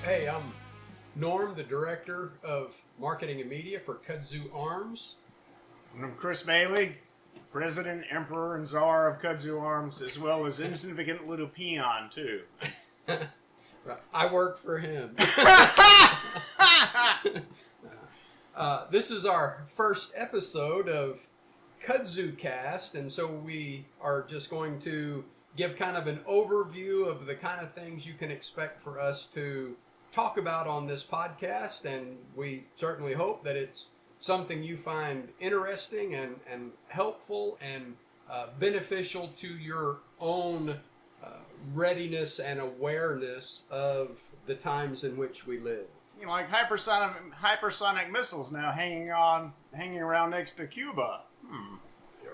Hey, I'm Norm, the Director of Marketing and Media for Kudzu Arms. And I'm Chris Bailey, President, Emperor, and Czar of Kudzu Arms, as well as insignificant little peon, too. Right. I work for him. This is our first episode of Kudzu Cast, and so we are just going to give kind of an overview of the kind of things you can expect for us to talk about on this podcast, and we certainly hope that it's something you find interesting and helpful and beneficial to your own readiness and awareness of the times in which we live. You know, like hypersonic missiles now hanging around next to Cuba.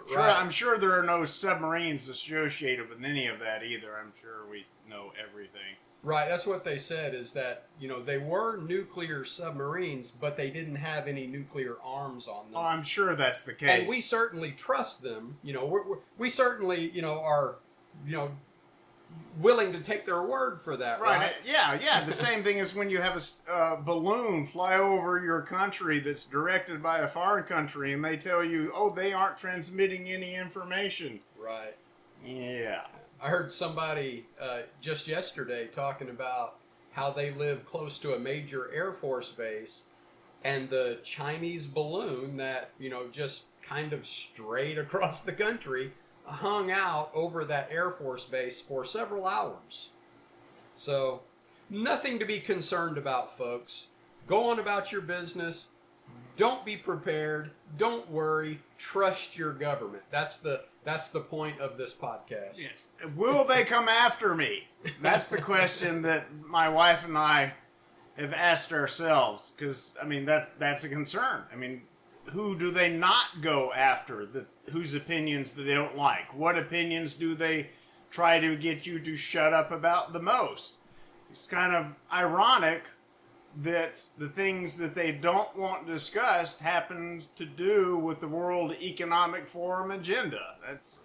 Sure, Right. I'm sure there are no submarines associated with any of that either. I'm sure we know everything. Right, that's what they said, is that, you know, they were nuclear submarines, but they didn't have any nuclear arms on them. Oh, I'm sure that's the case. And we certainly trust them. You know, we certainly, you know, are, you know, willing to take their word for that, right? Yeah. The same thing as when you have a balloon fly over your country that's directed by a foreign country, and they tell you, oh, they aren't transmitting any information. Right. Yeah. I heard somebody just yesterday talking about how they live close to a major Air Force base, and the Chinese balloon that, you know, just kind of strayed across the country hung out over that Air Force base for several hours. So, nothing to be concerned about, folks. Go on about your business. Don't be prepared. Don't worry. Trust your government. That's the point of this podcast. Yes. Will they come after me? That's the question that my wife and I have asked ourselves, because, I mean, that's a concern. I mean, who do they not go after, whose opinions that they don't like? What opinions do they try to get you to shut up about the most? It's kind of ironic that the things that they don't want discussed happens to do with the World Economic Forum agenda. That's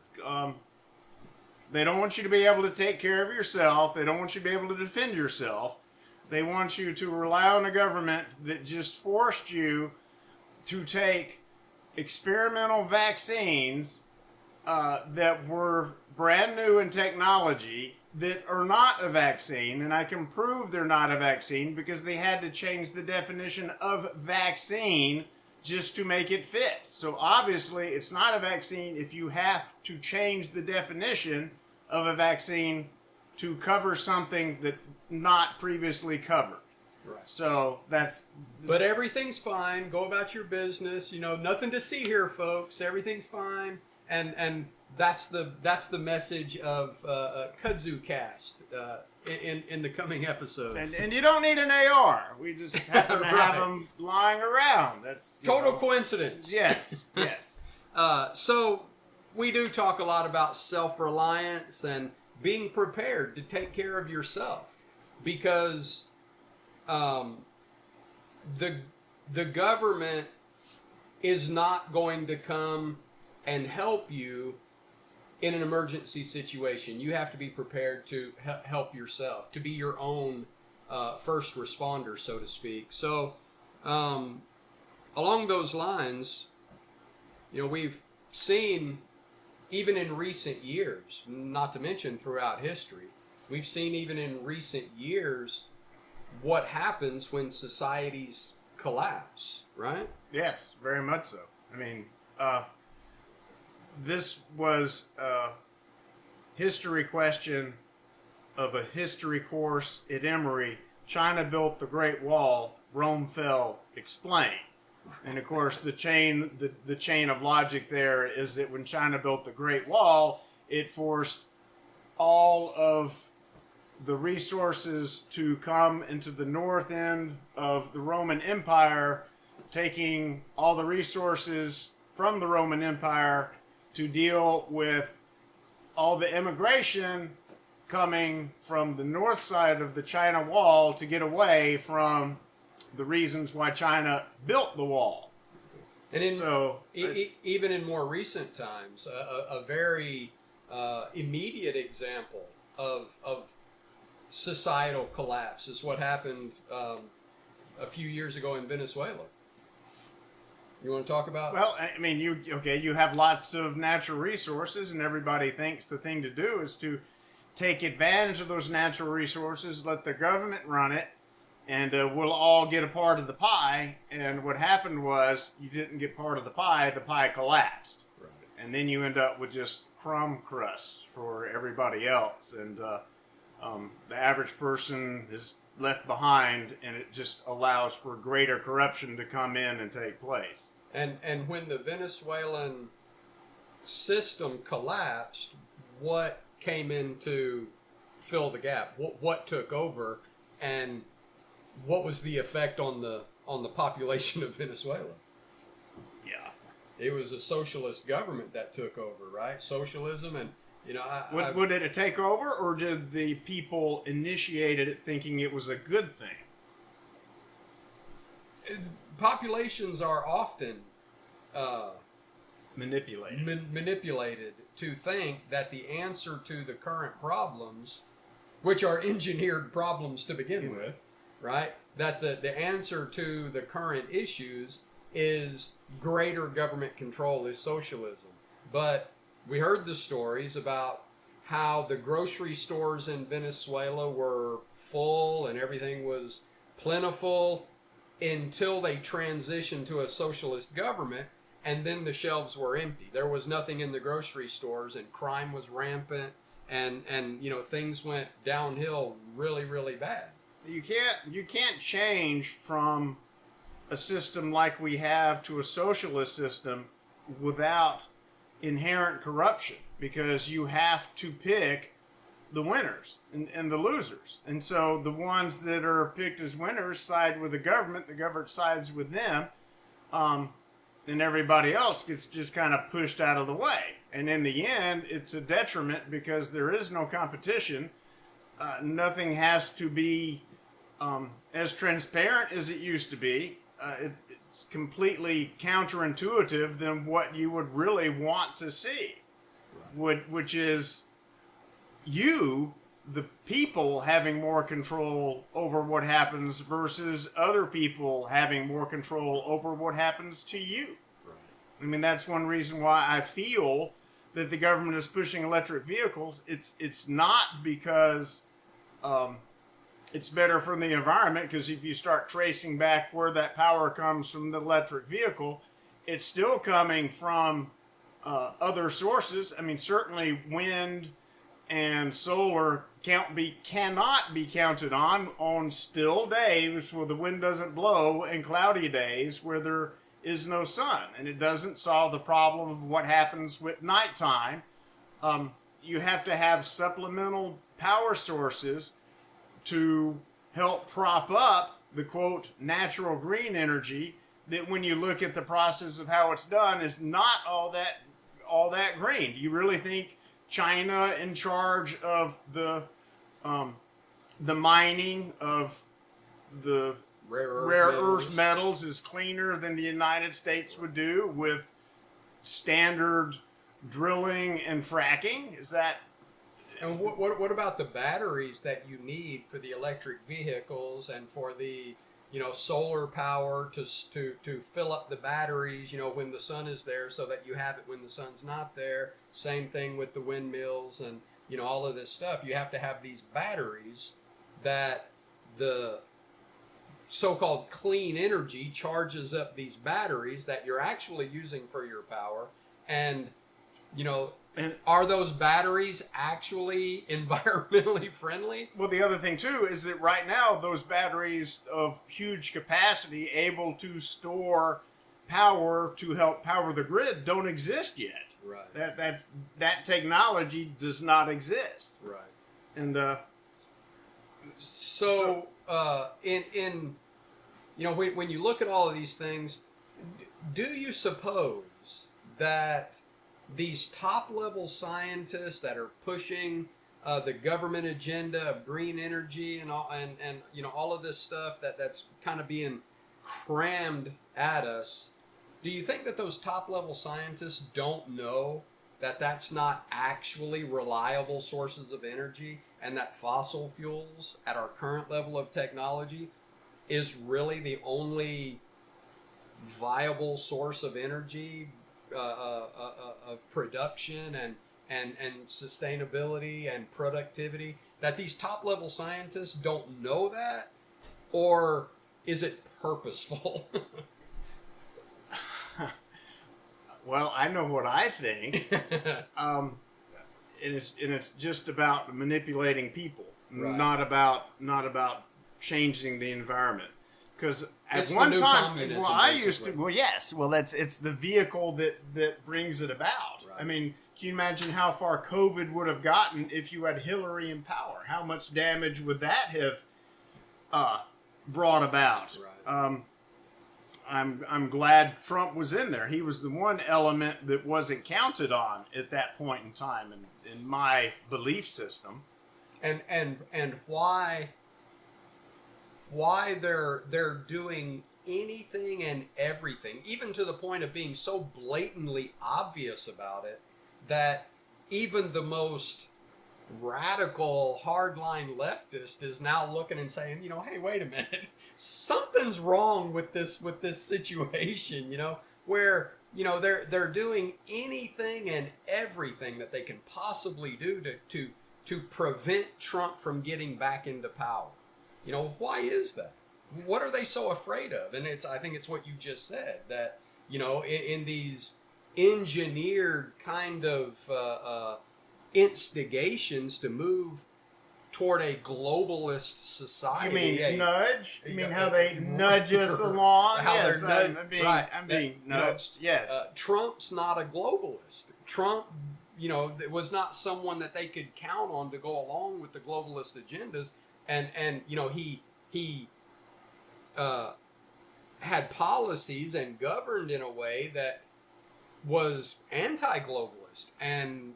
they don't want you to be able to take care of yourself. They don't want you to be able to defend yourself. They want you to rely on a government that just forced you to take experimental vaccines that were brand new in technology that are not a vaccine, and I can prove they're not a vaccine because they had to change the definition of vaccine just to make it fit. So obviously it's not a vaccine if you have to change the definition of a vaccine to cover something that not previously covered. Right. So that's... But everything's fine. Go about your business. You know, nothing to see here, folks. Everything's fine. And that's the message of Kudzu Cast in the coming episodes. And you don't need an AR. We just happen to Right. have them lying around. That's Total coincidence. Yes. So we do talk a lot about self-reliance and being prepared to take care of yourself, because the government is not going to come and help you in an emergency situation. You have to be prepared to help yourself, to be your own first responder, so to speak. So along those lines, you know, we've seen, even in recent years, not to mention throughout history, we've seen even in recent years what happens when societies collapse, right? Yes, very much so. I mean, this was a history question of a history course at Emory. China built the Great Wall, Rome fell, explain. And of course, the chain of logic there is that when China built the Great Wall, it forced all of the resources to come into the north end of the Roman Empire, taking all the resources from the Roman Empire to deal with all the immigration coming from the north side of the China Wall to get away from the reasons why China built the wall. And even in more recent times, a very immediate example of societal collapse is what happened a few years ago in Venezuela. You want to talk about? Well, I mean, you have lots of natural resources, and everybody thinks the thing to do is to take advantage of those natural resources, let the government run it, and we'll all get a part of the pie. And what happened was you didn't get part of the pie collapsed. Right. And then you end up with just crumb crusts for everybody else. And the average person is left behind, and it just allows for greater corruption to come in and take place. And when the Venezuelan system collapsed, what came in to fill the gap? What took over, and what was the effect on the population of Venezuela? Yeah. It was a socialist government that took over, right? Socialism, and Would it take over, or did the people initiated it thinking it was a good thing? Populations are often Manipulated. to think that the answer to the current problems, which are engineered problems to begin with, right? That the answer to the current issues is greater government control, is socialism. But we heard the stories about how the grocery stores in Venezuela were full and everything was plentiful until they transitioned to a socialist government, and then the shelves were empty. There was nothing in the grocery stores, and crime was rampant, and things went downhill really, really bad. You can't change from a system like we have to a socialist system without inherent corruption, because you have to pick the winners and the losers. And so the ones that are picked as winners side with the government sides with them, and everybody else gets just kind of pushed out of the way. And in the end, it's a detriment because there is no competition. Nothing has to be as transparent as it used to be. It's completely counterintuitive than what you would really want to see, which is the people having more control over what happens versus other people having more control over what happens to you. Right. I mean, that's one reason why I feel that the government is pushing electric vehicles. It's not because it's better for the environment, because if you start tracing back where that power comes from the electric vehicle, it's still coming from other sources. I mean, certainly wind and solar cannot be counted on still days where the wind doesn't blow and cloudy days where there is no sun. And it doesn't solve the problem of what happens with nighttime. You have to have supplemental power sources to help prop up the, quote, natural green energy that, when you look at the process of how it's done, is not all that green. Do you really think China, in charge of the mining of the rare earth metals, is cleaner than the United States would do with standard drilling and fracking? Is that... And what about the batteries that you need for the electric vehicles and for the solar power to fill up the batteries when the sun is there, so that you have it when the sun's not there? Same thing with the windmills and all of this stuff. You have to have these batteries that the so-called clean energy charges up these batteries that you're actually using for your power, and are those batteries actually environmentally friendly? Well, the other thing, too, is that right now those batteries of huge capacity able to store power to help power the grid don't exist yet. Right. That technology does not exist. Right. And when you look at all of these things, do you suppose that these top-level scientists that are pushing the government agenda of green energy and all of this stuff that's kind of being crammed at us, do you think that those top-level scientists don't know that that's not actually reliable sources of energy, and that fossil fuels at our current level of technology is really the only viable source of energy, of production and sustainability and productivity, that these top level scientists don't know that? Or is it purposeful? Well, I know what I think. And it's just about manipulating people, Right. not about changing the environment. Because at It's the one new time, communism, well, I used to. basically. Well, yes. Well, it's the vehicle that brings it about. Right. I mean, can you imagine how far COVID would have gotten if you had Hillary in power? How much damage would that have brought about? Right. I'm glad Trump was in there. He was the one element that wasn't counted on at that point in time in my belief system. And why they're doing anything and everything, even to the point of being so blatantly obvious about it, that even the most radical hardline leftist is now looking and saying, hey, wait a minute, something's wrong with this situation, where they're doing anything and everything that they can possibly do to prevent Trump from getting back into power. Why is that? What are they so afraid of? And I think it's what you just said, that in these engineered kind of instigations to move toward a globalist society. You mean nudge? You mean how they nudge us along? How Yes, they're I'm being nudged. Yes. Trump's not a globalist. Trump, was not someone that they could count on to go along with the globalist agendas. And he had policies and governed in a way that was anti-globalist, and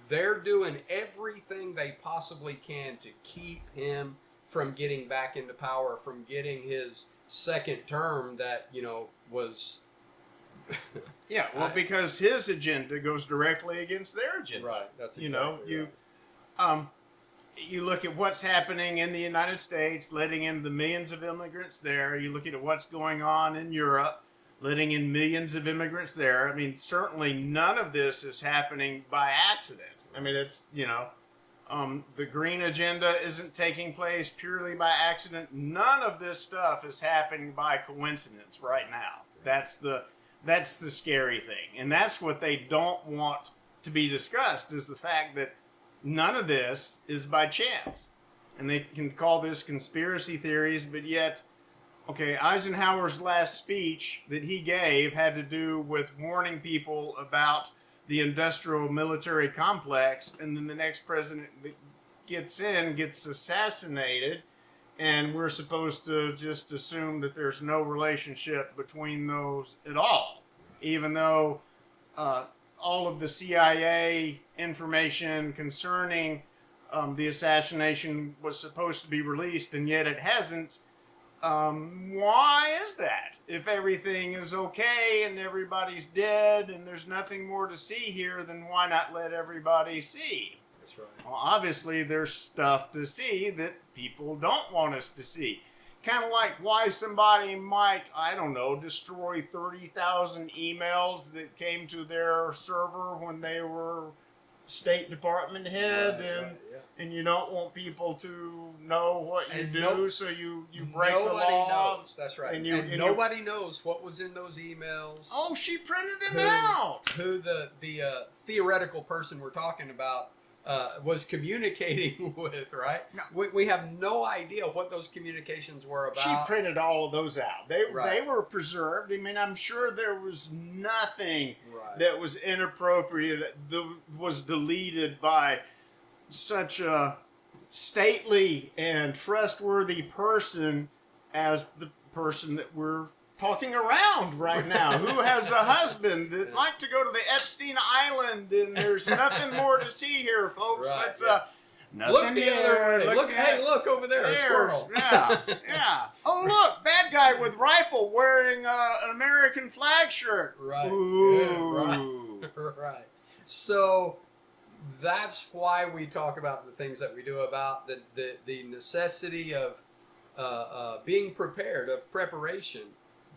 they're doing everything they possibly can to keep him from getting back into power, from getting his second term that was yeah, well, because his agenda goes directly against their agenda. right. That's exactly You look at what's happening in the United States, letting in the millions of immigrants there. You look at what's going on in Europe, letting in millions of immigrants there. I mean, certainly none of this is happening by accident. I mean, it's, the green agenda isn't taking place purely by accident. None of this stuff is happening by coincidence right now. That's the scary thing. And that's what they don't want to be discussed, is the fact that none of this is by chance. And they can call this conspiracy theories, but yet, okay, Eisenhower's last speech that he gave had to do with warning people about the industrial military complex, and then the next president that gets assassinated, and we're supposed to just assume that there's no relationship between those at all, even though all of the CIA information concerning the assassination was supposed to be released, and yet it hasn't. Why is that? If everything is okay and everybody's dead and there's nothing more to see here, then why not let everybody see? That's right. Well, obviously there's stuff to see that people don't want us to see. Kind of like why somebody might, I don't know, destroy 30,000 emails that came to their server when they were State Department head, and you don't want people to know what you do, so you break the law. Nobody knows. That's right. And nobody knows what was in those emails. Oh, she printed them out. Who the theoretical person we're talking about was communicating with, right? No. We have no idea what those communications were about. She printed all of those out. They were preserved. I mean, I'm sure there was nothing that was inappropriate that was deleted by such a stately and trustworthy person as the person that we're talking around right now, who has a husband that like to go to the Epstein Island, and there's nothing more to see here, folks. Right, Let's look nothing the here. other way. Look over there, a squirrel. Yeah. Oh, look, bad guy with rifle wearing an American flag shirt. Right. Ooh. Yeah, right. Right. So that's why we talk about the things that we do, about the necessity of being prepared, of preparation,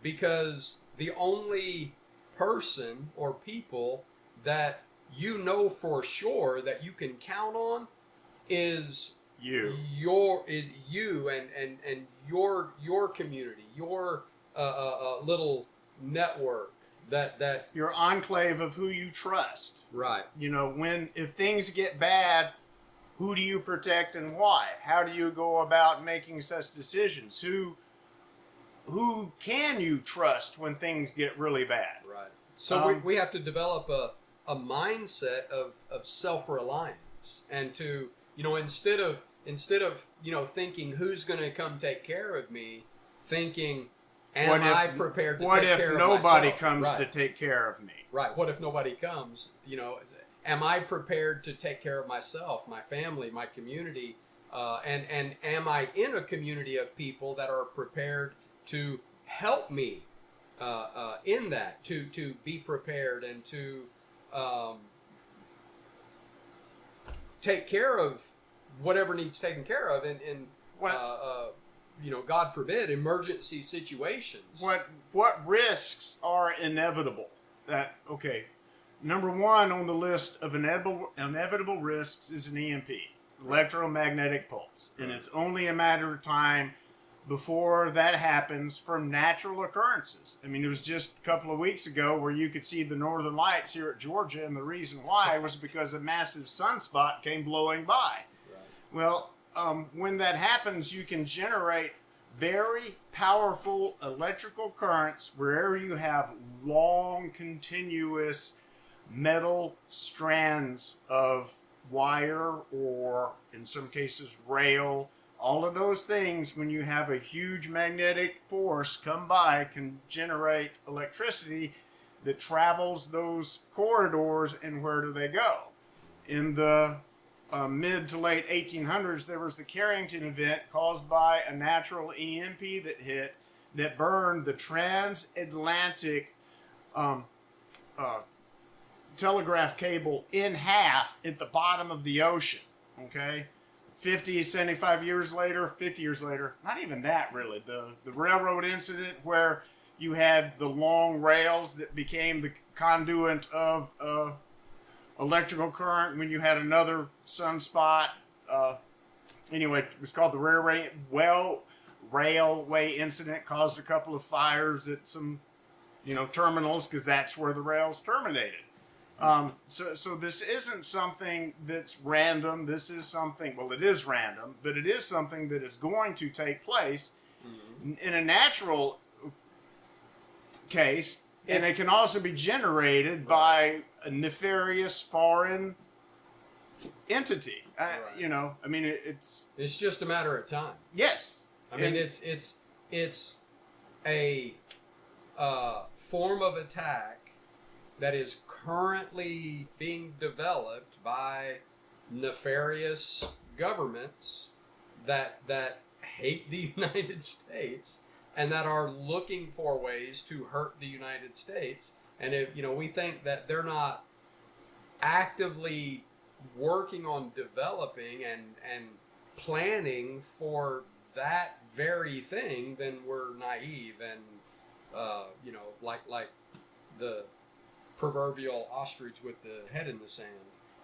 because the only person or people that you know for sure that you can count on is you and your community, your little network, that Your enclave of who you trust. right. You know, if things get bad, who do you protect and why? How do you go about making such decisions? Who can you trust when things get really bad? Right. So we have to develop a mindset of self-reliance, and to, instead of thinking who's going to come take care of me, thinking, am I prepared to take care of myself? What if nobody comes right. to take care of me? Right. What if nobody comes? Am I prepared to take care of myself, my family, my community, and am I in a community of people that are prepared to help me in that, to be prepared and to take care of whatever needs taken care of in God forbid, emergency situations. What risks are inevitable? Number one on the list of inevitable risks is an EMP, electromagnetic pulse, and it's only a matter of time before that happens from natural occurrences. I mean, it was just a couple of weeks ago where you could see the northern lights here at Georgia, and the reason why was because a massive sunspot came blowing by. Right. Well, when that happens, you can generate very powerful electrical currents wherever you have long, continuous metal strands of wire, or in some cases rail. All of those things, when you have a huge magnetic force come by, can generate electricity that travels those corridors. And where do they go? In the mid to late 1800s, there was the Carrington event caused by a natural EMP that hit, that burned the transatlantic telegraph cable in half at the bottom of the ocean. Okay? 75 years later, 50 years later, not even that really, the railroad incident where you had the long rails that became the conduit of electrical current when you had another sunspot. Anyway, it was called the railway incident, caused a couple of fires at some terminals, because that's where the rails terminated. So this isn't something that's random. This is something, well, it is random, but it is something that is going to take place in a natural case, and it can also be generated by a nefarious foreign entity. It's just a matter of time. Yes. It's a form of attack that is currently being developed by nefarious governments that hate the United States and that are looking for ways to hurt the United States. And if we think that they're not actively working on developing and planning for that very thing, then we're naive and like the proverbial ostrich with the head in the sand.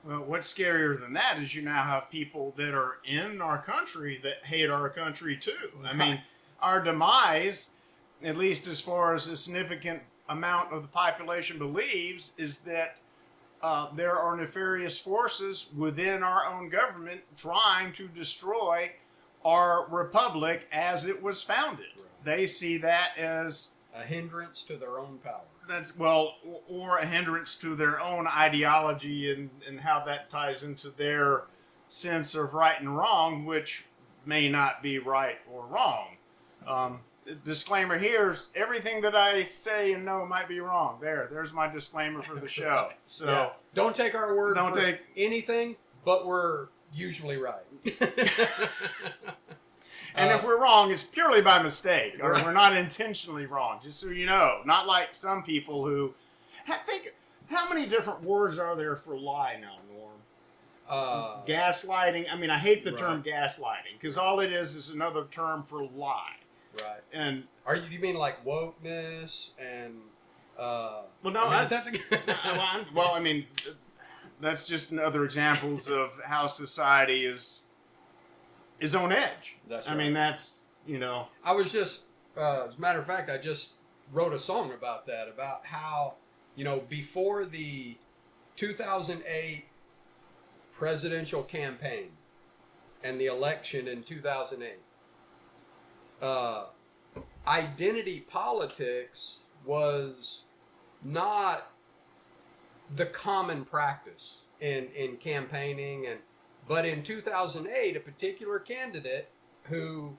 Well, what's scarier than that is you now have people that are in our country that hate our country too. I mean, our demise, at least as far as a significant amount of the population believes, is that there are nefarious forces within our own government trying to destroy our republic as it was founded. Right. They see that as a hindrance to their own power. Or a hindrance to their own ideology and how that ties into their sense of right and wrong, which may not be right or wrong. Disclaimer here is everything that I say and know might be wrong. There's my disclaimer for the show. So yeah. Don't take our word for anything, but we're usually right. And if we're wrong, it's purely by mistake, or we're not intentionally wrong, just so you know. Not like some people who How many different words are there for lie now, Norm? Gaslighting. I mean, I hate the term gaslighting because all it is another term for lie. Right. And you mean like wokeness and? Well, no. I mean, is that the? Well, I mean, that's just another examples of how society is on edge. That's right. I mean, that's, you know. I was just, as a matter of fact, I just wrote a song about that, about how, you know, before the 2008 presidential campaign and the election in 2008, identity politics was not the common practice in campaigning, but in 2008, a particular candidate who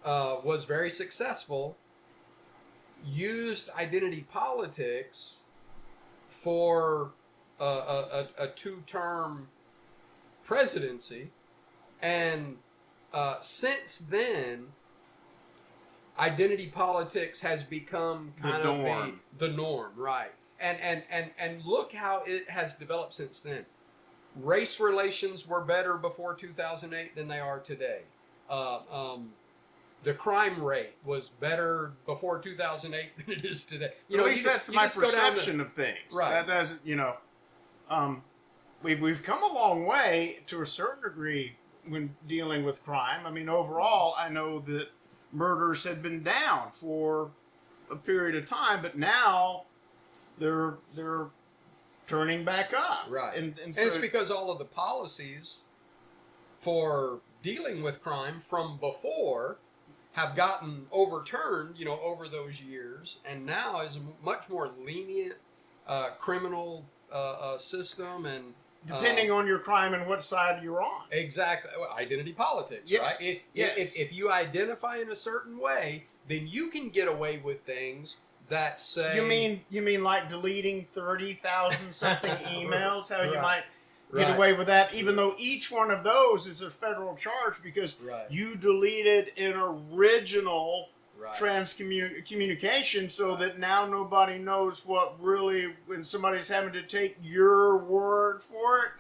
was very successful used identity politics for a two-term presidency, and since then, identity politics has become kind of the norm, right? And look how it has developed since then. Race relations were better before 2008 than they are today. The crime rate was better before 2008 than it is today. At least that's my perception of things. Right. That doesn't, you know, we've come a long way to a certain degree when dealing with crime. I mean, overall, I know that murders had been down for a period of time, but now they're turning back up. Right. And so it's because all of the policies for dealing with crime from before have gotten overturned, you know, over those years, and now is a much more lenient criminal system, and depending on your crime and what side you're on. Exactly. Identity politics, yes. right? Yes. If you identify in a certain way, then you can get away with things that say... You mean like deleting 30,000 something emails? How you might get Right. away with that, even though each one of those is a federal charge because you deleted an original communication, so that now nobody knows what really, when somebody's having to take your word for it.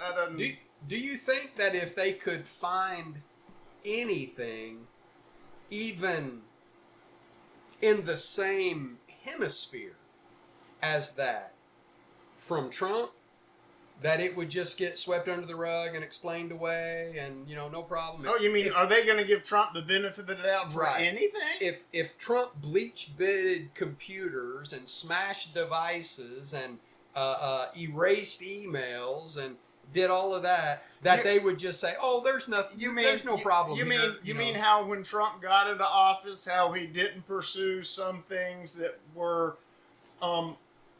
Do you think that if they could find anything, even in the same hemisphere as that, from Trump, that it would just get swept under the rug and explained away, and, you know, no problem? Oh, you mean, are they going to give Trump the benefit of the doubt for anything? If Trump bleach-bitted computers and smashed devices and erased emails and did all of that, they would just say, "Oh, there's nothing. There's no problem." You mean how when Trump got into office, how he didn't pursue some things that were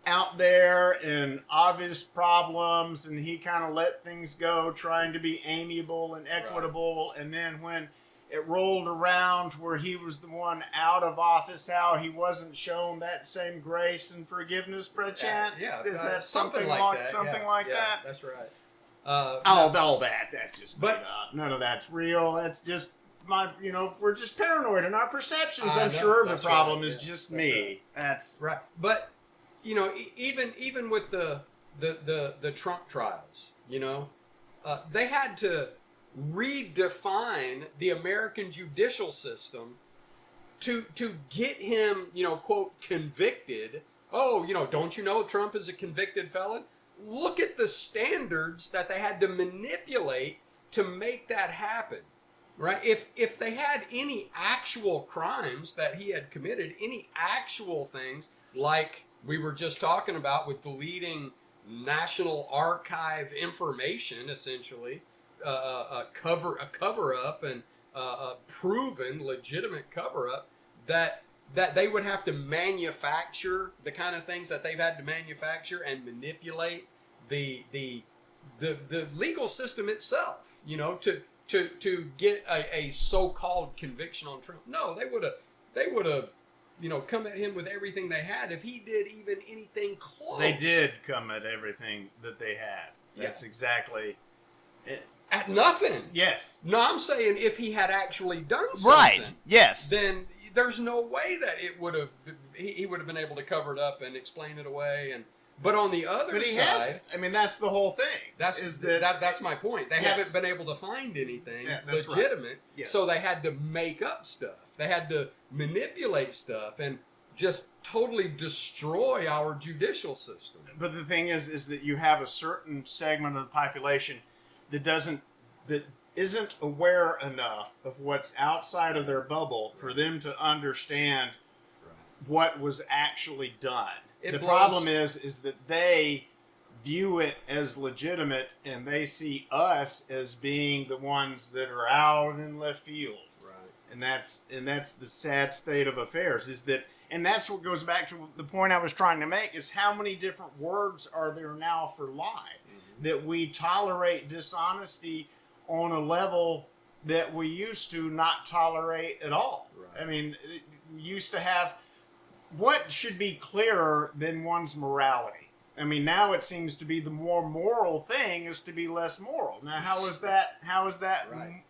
out there and obvious problems, and he kind of let things go, trying to be amiable and equitable, and then when it rolled around where he was the one out of office, how he wasn't shown that same grace and forgiveness, perchance? Is that something like that? That's right. All that's just made up. None of that's real. That's just we're just paranoid in our perceptions. I'm sure the problem is just me. That's right. But you know, even with the Trump trials, you know, they had to redefine the American judicial system to get him, you know, quote, convicted. Oh, you know, don't you know Trump is a convicted felon? Look at the standards that they had to manipulate to make that happen, right? If they had any actual crimes that he had committed, any actual things like we were just talking about with deleting National Archive information, essentially, a cover up and a proven legitimate cover up, that they would have to manufacture the kind of things that they've had to manufacture and manipulate the legal system itself, you know, to get a so-called conviction on Trump. No, they would have, you know, come at him with everything they had if he did even anything close. They did come at everything that they had. That's exactly it. At nothing. Yes. No, I'm saying if he had actually done something. Right. Yes. Then there's no way that it would have, he would have been able to cover it up and explain it away. And But on the other But he side, hasn't. I mean, that's the whole thing. That's my point. They Yes. haven't been able to find anything that's legitimate, right. Yes. so they had to make up stuff. They had to manipulate stuff and just totally destroy our judicial system. But the thing is that you have a certain segment of the population that isn't aware enough of what's outside of their bubble for them to understand what was actually done. The problem is that they view it as legitimate, and they see us as being the ones that are out in left field. Right. And that's the sad state of affairs. And that's what goes back to the point I was trying to make: is how many different words are there now for lie? Mm-hmm. That we tolerate dishonesty on a level that we used to not tolerate at all. Right. I mean, we used to have. What should be clearer than one's morality? I mean, now it seems to be the more moral thing is to be less moral. Now, how is that right.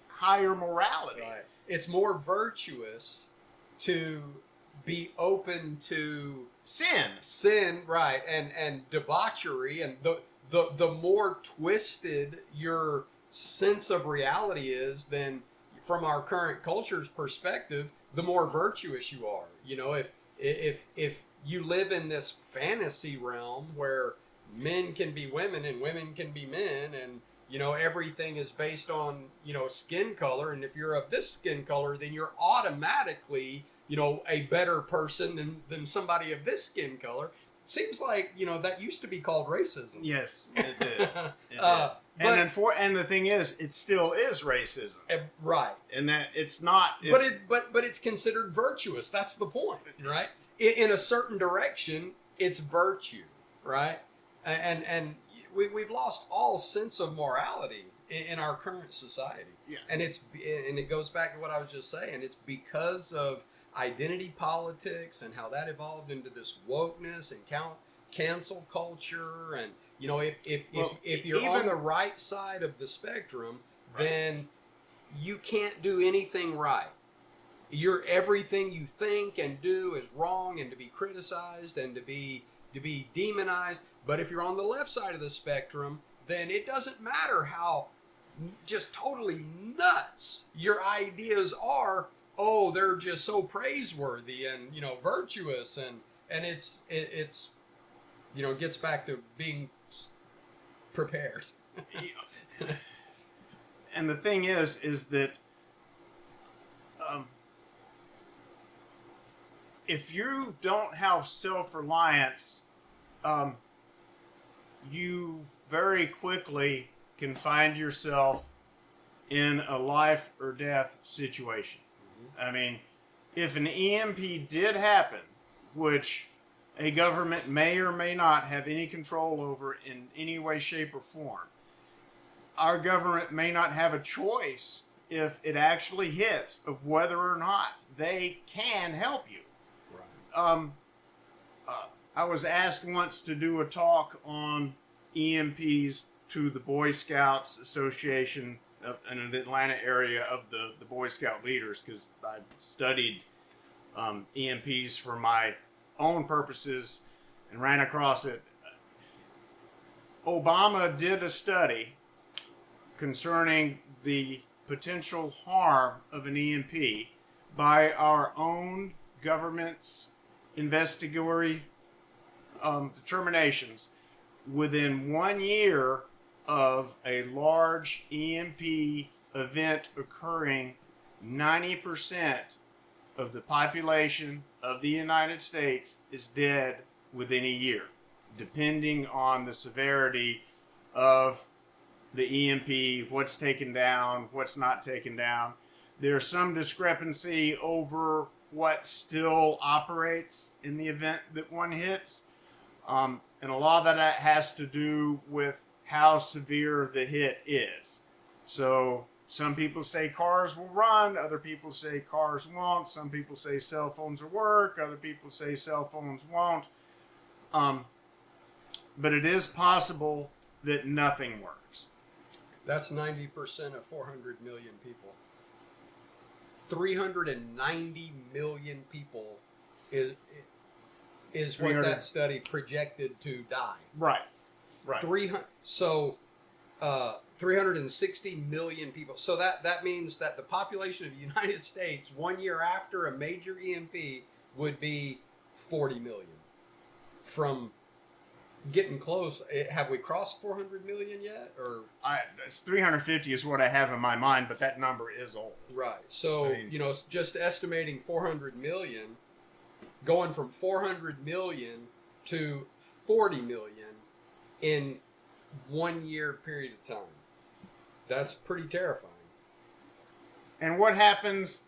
Higher morality? Right. It's more virtuous to be open to sin, right, and debauchery, and the more twisted your sense of reality is, then from our current culture's perspective, the more virtuous you are. You know, if you live in this fantasy realm where men can be women and women can be men, and you know everything is based on skin color, and if you're of this skin color, then you're automatically a better person than somebody of this skin color. It seems like that used to be called racism. Yes, it did. And the thing is, it still is racism, right? And that it's not. But it's considered virtuous. That's the point, right? In a certain direction, it's virtue, right? And we've lost all sense of morality in our current society. Yeah. And it goes back to what I was just saying. It's because of identity politics and how that evolved into this wokeness and cancel culture. And if you're on the right side of the spectrum, right, then you can't do anything right. Everything you think and do is wrong and to be criticized and to be demonized. But if you're on the left side of the spectrum, then it doesn't matter how just totally nuts your ideas are. Oh, they're just so praiseworthy and virtuous, and it's gets back to being prepared. And the thing is that if you don't have self-reliance, you very quickly can find yourself in a life or death situation. Mm-hmm. I mean, if an EMP did happen, which a government may or may not have any control over in any way, shape, or form, our government may not have a choice if it actually hits of whether or not they can help you. Right. I was asked once to do a talk on EMPs to the Boy Scouts Association in the Atlanta area of the Boy Scout leaders, because I studied EMPs for my own purposes and ran across it. Obama did a study concerning the potential harm of an EMP by our own government's investigatory determinations. Within 1 year of a large EMP event occurring, 90% of the population of the United States is dead within a year, depending on the severity of the EMP, what's taken down, what's not taken down. There's some discrepancy over what still operates in the event that one hits. And a lot of that has to do with how severe the hit is. So some people say cars will run, other people say cars won't, some people say cell phones will work, other people say cell phones won't. But it is possible that nothing works. That's 90% of 400 million people. 390 million people is what 300. that study projected to die. Right. Right. 360 million people. So that means that the population of the United States 1 year after a major EMP would be 40 million. From getting close, have we crossed 400 million yet? Or It's 350 is what I have in my mind, but that number is old. right. So I mean, just estimating 400 million, going from 400 million to 40 million in 1 year period of time. That's pretty terrifying. And what happens?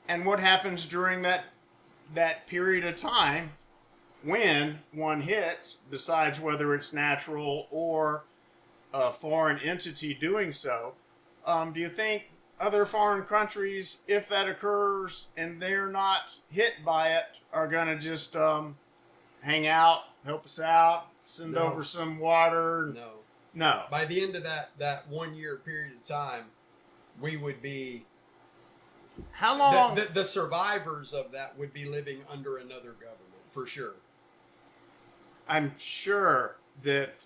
And what happens during that period of time when one hits? Besides whether it's natural or a foreign entity doing so, do you think other foreign countries, if that occurs and they're not hit by it, are gonna just hang out, help us out, send over some water? No. By the end of that 1 year period of time, we would be. How long? The survivors of that would be living under another government, for sure. I'm sure that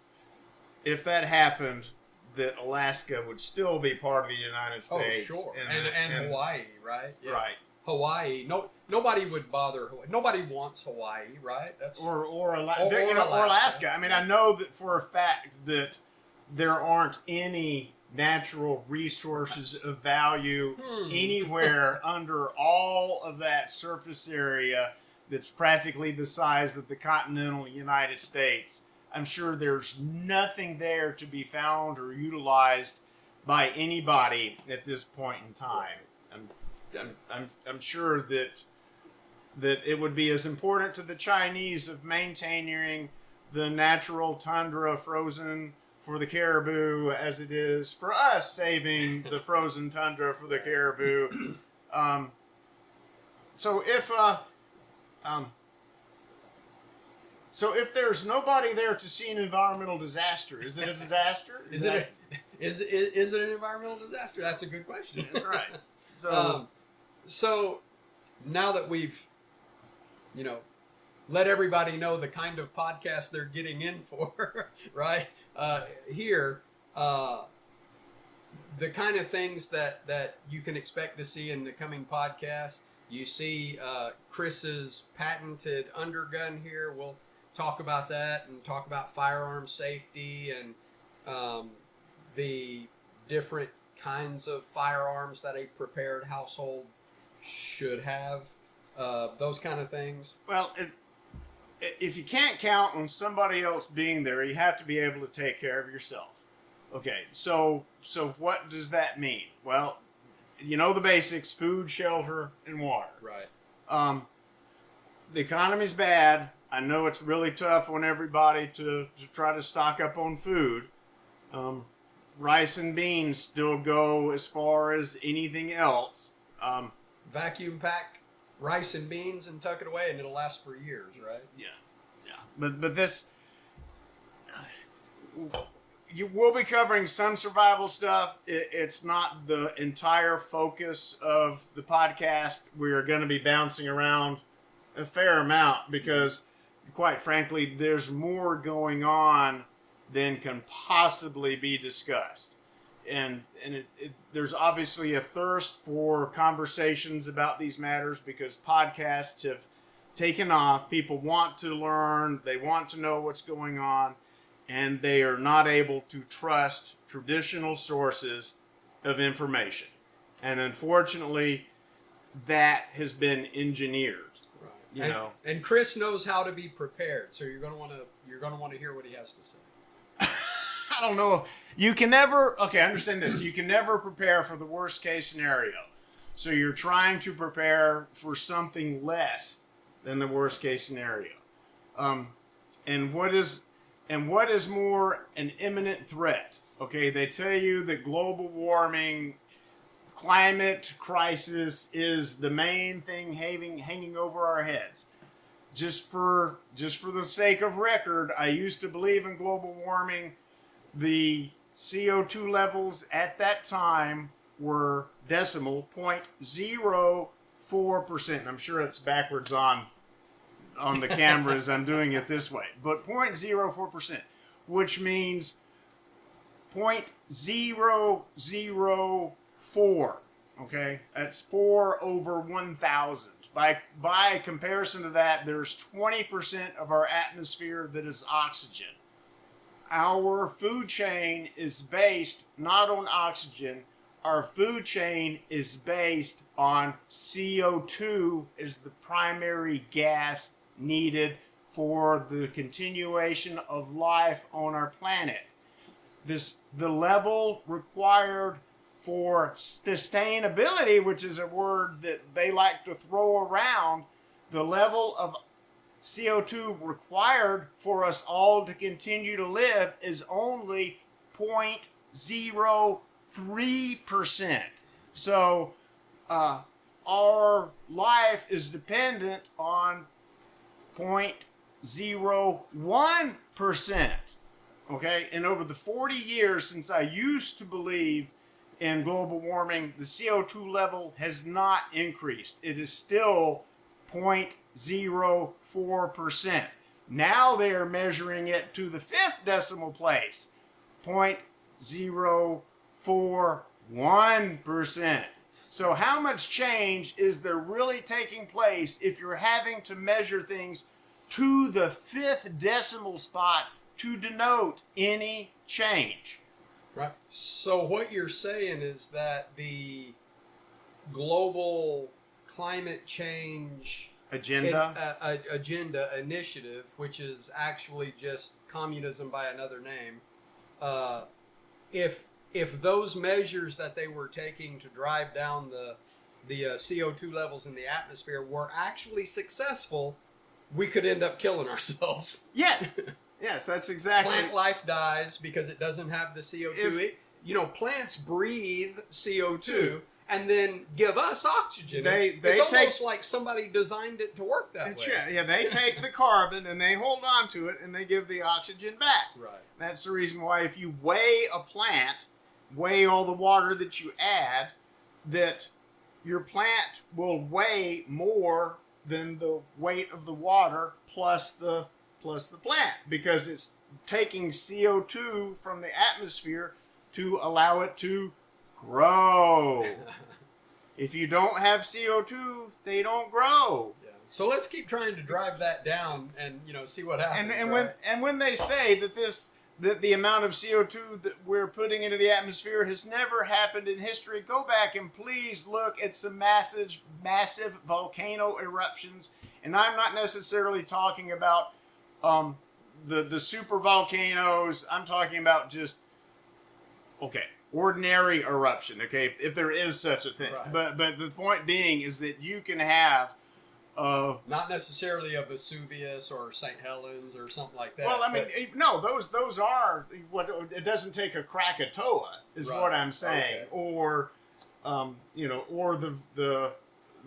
if that happened, that Alaska would still be part of the United States. Oh, sure. And Hawaii, right? Yeah. Right. Hawaii. Nobody would bother Hawaii. Nobody wants Hawaii, right? That's Or or Alaska. I mean, Yeah. I know that for a fact that there aren't any natural resources of value anywhere under all of that surface area that's practically the size of the continental United States. I'm sure there's nothing there to be found or utilized by anybody at this point in time. I'm sure that it would be as important to the Chinese of maintaining the natural tundra frozen for the caribou as it is for us saving the frozen tundra for the caribou. So if there's nobody there to see an environmental disaster, is it a disaster? Is it an environmental disaster? That's a good question. That's right. So now that we've, let everybody know the kind of podcast they're getting in for, right? Here, the kind of things that you can expect to see in the coming podcast. You see Chris's patented undergun here. We'll talk about that and talk about firearm safety and the different kinds of firearms that a prepared household should have. Those kind of things. Well, if you can't count on somebody else being there, you have to be able to take care of yourself. Okay, so what does that mean? Well, you know the basics: food, shelter, and water. Right. The economy's bad. I know it's really tough on everybody to try to stock up on food. Rice and beans still go as far as anything else. Vacuum pack rice and beans and tuck it away, and it'll last for years, right? Yeah. But this, you will be covering some survival stuff. It's not the entire focus of the podcast. We're going to be bouncing around a fair amount because, quite frankly, there's more going on than can possibly be discussed. And there's obviously a thirst for conversations about these matters because podcasts have taken off. People want to learn. They want to know what's going on. And they are not able to trust traditional sources of information. And unfortunately, that has been engineered. Right. And Chris knows how to be prepared. So you're going to want to hear what he has to say. I don't know. You can never, okay, understand this. You can never prepare for the worst case scenario. So you're trying to prepare for something less than the worst case scenario. And what is more an imminent threat? Okay, they tell you that global warming, climate crisis is the main thing hanging over our heads. Just for the sake of record, I used to believe in global warming. The CO2 levels at that time were decimal 0.04%. I'm sure it's backwards on on the cameras. I'm doing it this way, but 0.04%, which means 0.004. Okay, that's 4 over 1,000. By comparison to that, there's 20% of our atmosphere that is oxygen. Our food chain is based not on oxygen. Our food chain is based on CO2 as the primary gas needed for the continuation of life on our planet. The level required for sustainability, which is a word that they like to throw around, the level of CO2 required for us all to continue to live is only 0.03%. So our life is dependent on 0.01%. Okay, and over the 40 years since I used to believe in global warming, the CO2 level has not increased. It is still 0.04%. Now they are measuring it to the 5th decimal place, 0.041%. So how much change is there really taking place if you're having to measure things to the 5th decimal spot to denote any change? Right. So what you're saying is that the global climate change agenda initiative, which is actually just communism by another name, if those measures that they were taking to drive down the CO2 levels in the atmosphere were actually successful, we could end up killing ourselves. Yes. Yes, that's exactly. Plant life dies because it doesn't have the CO2. Plants breathe CO2 and then give us oxygen. It's almost like somebody designed it to work that way. Yeah, they take the carbon and they hold on to it and they give the oxygen back. Right. That's the reason why if you weigh a plant, weigh all the water that you add, that your plant will weigh more than the weight of the water plus the plant, because it's taking CO2 from the atmosphere to allow it to grow. If you don't have CO2, they don't grow. Yeah. So let's keep trying to drive that down and see what happens. And when they say that the amount of CO2 that we're putting into the atmosphere has never happened in history, go back and please look at some massive volcano eruptions. And I'm not necessarily talking about the super volcanoes. I'm talking about just ordinary eruption. Okay, if there is such a thing. Right. But the point being is that you can have not necessarily a Vesuvius or St. Helens or something like that. Well, I mean, no, those are what it doesn't take a Krakatoa is right. what I'm saying, okay. or or the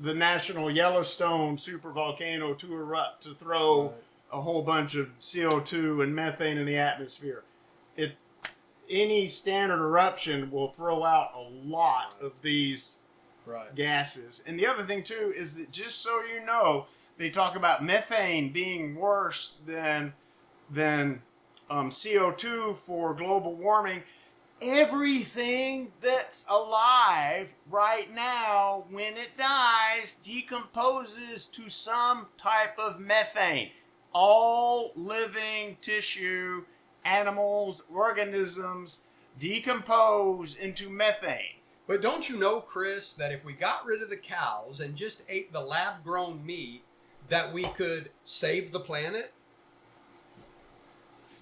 National Yellowstone supervolcano to erupt to throw right. a whole bunch of CO2 and methane in the atmosphere. Any standard eruption will throw out a lot of these right. gases. And the other thing too is that, just so you know, they talk about methane being worse than CO2 for global warming. Everything that's alive right now, when it dies, decomposes to some type of methane. All living tissue, animals, organisms, decompose into methane. But don't you know, Chris, that if we got rid of the cows and just ate the lab-grown meat, that we could save the planet?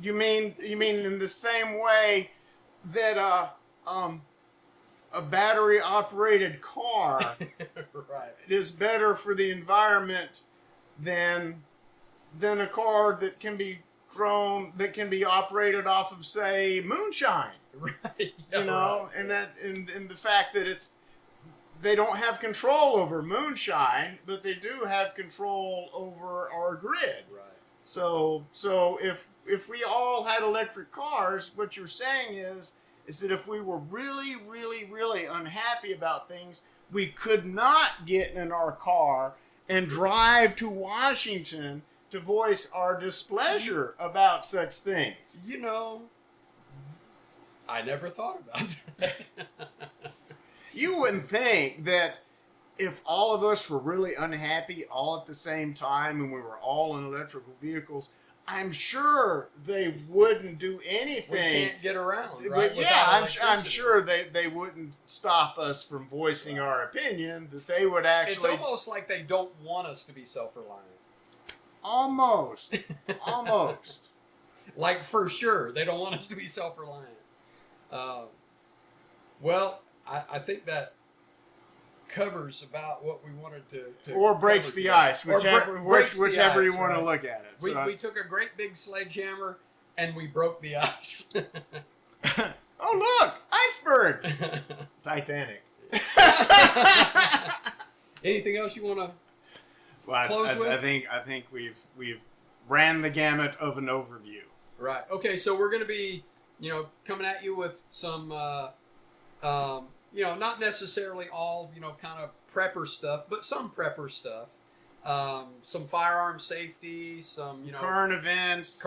You mean in the same way that a battery-operated car right. is better for the environment than a car that can be operated off of, say, moonshine. Right. Yeah, right. And the fact that they don't have control over moonshine, but they do have control over our grid. Right. So if we all had electric cars, what you're saying is that if we were really, really, really unhappy about things, we could not get in our car and drive to Washington to voice our displeasure about such things. You know, I never thought about that. You wouldn't think that if all of us were really unhappy all at the same time and we were all in electrical vehicles, I'm sure they wouldn't do anything. We can't get around, But right? yeah, I'm sure they wouldn't stop us from voicing our opinion, that they would actually... It's almost like they don't want us to be self-reliant. Almost. Almost. Like, for sure, they don't want us to be self-reliant. Well, I think that covers about what we wanted to or breaks the ice, whichever you want to look at it. We took a great big sledgehammer and we broke the ice. Oh, look! Iceberg! Titanic. Anything else you want to close with? I think we've ran the gamut of an overview. Right. Okay, so we're going to be, coming at you with some, not necessarily all, kind of prepper stuff, but some prepper stuff. Some firearm safety, some, current events,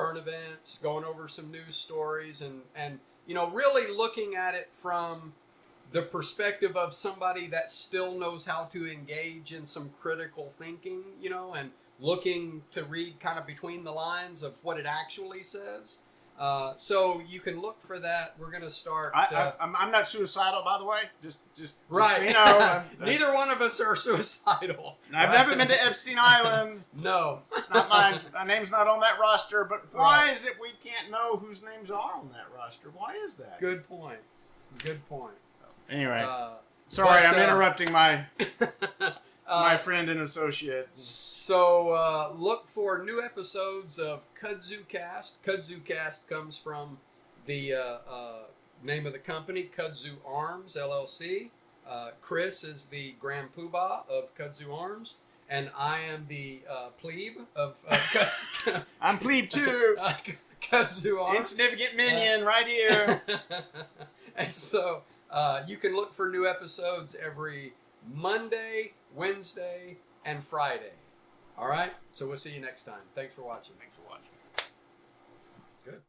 going over some news stories and really looking at it from the perspective of somebody that still knows how to engage in some critical thinking, and looking to read kind of between the lines of what it actually says. So you can look for that. We're going to start. I'm not suicidal, by the way. Just right. So Neither one of us are suicidal. I've never been to Epstein Island. No, it's not mine. My name's not on that roster. But why is it we can't know whose names are on that roster? Why is that? Good point. Good point. Anyway, sorry, I'm interrupting my my friend and associate. So look for new episodes of Kudzu Cast. Kudzu Cast comes from the name of the company, Kudzu Arms, LLC. Chris is the Grand Poobah of Kudzu Arms, and I am the plebe of... I'm plebe too. Kudzu Arms. Insignificant minion right here. And so you can look for new episodes every Monday, Wednesday, and Friday. All right, so we'll see you next time. Thanks for watching. Thanks for watching. Good.